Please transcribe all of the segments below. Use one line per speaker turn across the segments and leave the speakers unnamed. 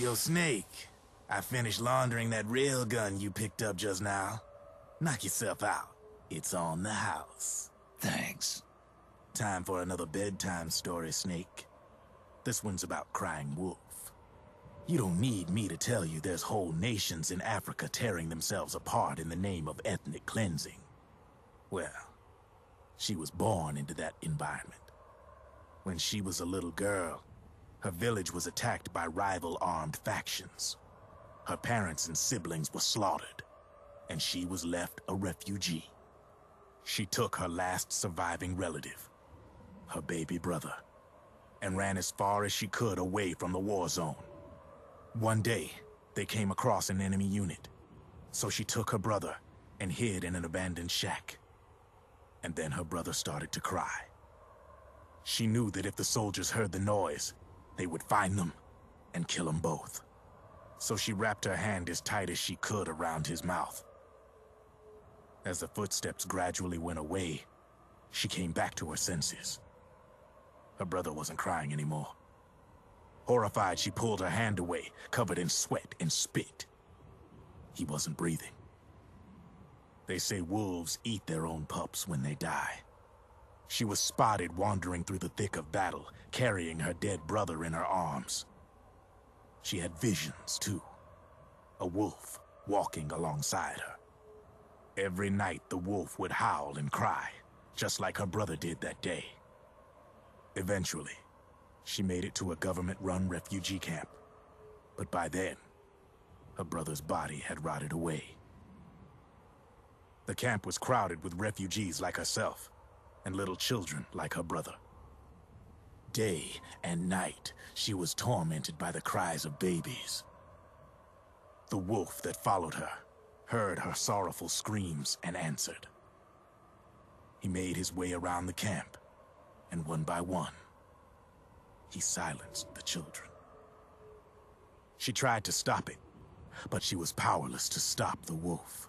Yo, Snake. I finished laundering that rail gun you picked up just now. Knock yourself out. It's on the house.
Thanks.
Time for another bedtime story, Snake. This one's about Crying Wolf. You don't need me to tell you there's whole nations in Africa tearing themselves apart in the name of ethnic cleansing. Well, she was born into that environment. When she was a little girl, her village was attacked by rival armed factions. Her parents and siblings were slaughtered, and she was left a refugee. She took her last surviving relative, her baby brother, and ran as far as she could away from the war zone. One day, they came across an enemy unit, so she took her brother and hid in an abandoned shack. And then her brother started to cry. She knew that if the soldiers heard the noise, they would find them and kill them both. So she wrapped her hand as tight as she could around his mouth. As the footsteps gradually went away, she came back to her senses. Her brother wasn't crying anymore. Horrified, she pulled her hand away, covered in sweat and spit. He wasn't breathing. They say wolves eat their own pups when they die. She was spotted wandering through the thick of battle, carrying her dead brother in her arms. She had visions, too. A wolf walking alongside her. Every night, the wolf would howl and cry, just like her brother did that day. Eventually, she made it to a government-run refugee camp. But by then, her brother's body had rotted away. The camp was crowded with refugees like herself, and little children like her brother. Day and night, she was tormented by the cries of babies. The wolf that followed her heard her sorrowful screams and answered. He made his way around the camp, and one by one, he silenced the children. She tried to stop it, but she was powerless to stop the wolf.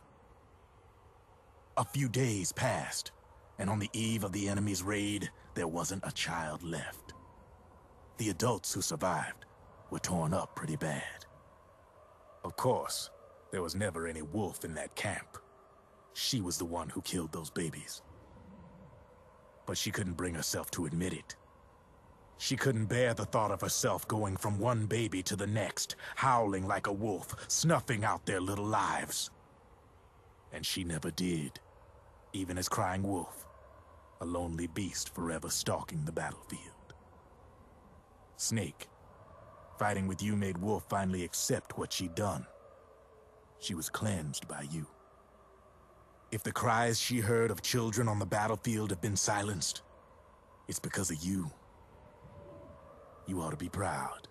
A few days passed, and on the eve of the enemy's raid, there wasn't a child left. The adults who survived were torn up pretty bad. Of course, there was never any wolf in that camp. She was the one who killed those babies. But she couldn't bring herself to admit it. She couldn't bear the thought of herself going from one baby to the next, howling like a wolf, snuffing out their little lives. And she never did, even as Crying Wolf, a lonely beast forever stalking the battlefield. Snake, fighting with you made Wolf finally accept what she'd done. She was cleansed by you. If the cries she heard of children on the battlefield have been silenced, it's because of you. You ought to be proud.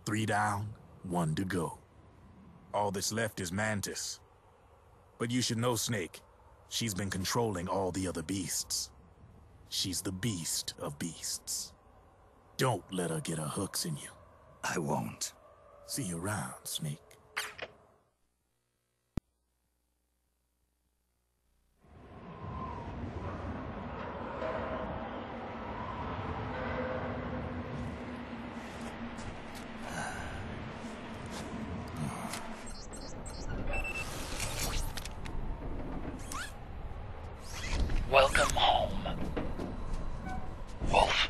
3 down, 1 to go. All that's left is Mantis. But you should know, Snake, she's been controlling all the other beasts. She's the beast of beasts. Don't let her get her hooks in you.
I won't.
See you around, Snake.
Welcome home, Wolf.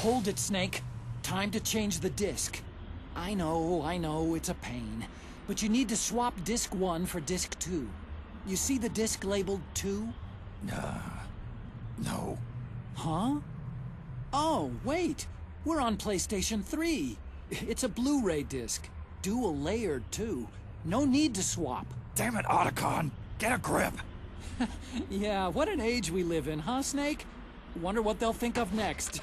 Hold it, Snake. Time to change the disc. I know, it's a pain. But you need to swap disc 1 for disc 2. You see the disc labeled 2?
No.
Huh? Oh, wait. We're on PlayStation 3. It's a Blu-ray disc. Dual layered, too. No need to swap.
Damn it, Otacon! Get a grip!
Yeah, what an age we live in, huh, Snake? Wonder what they'll think of next.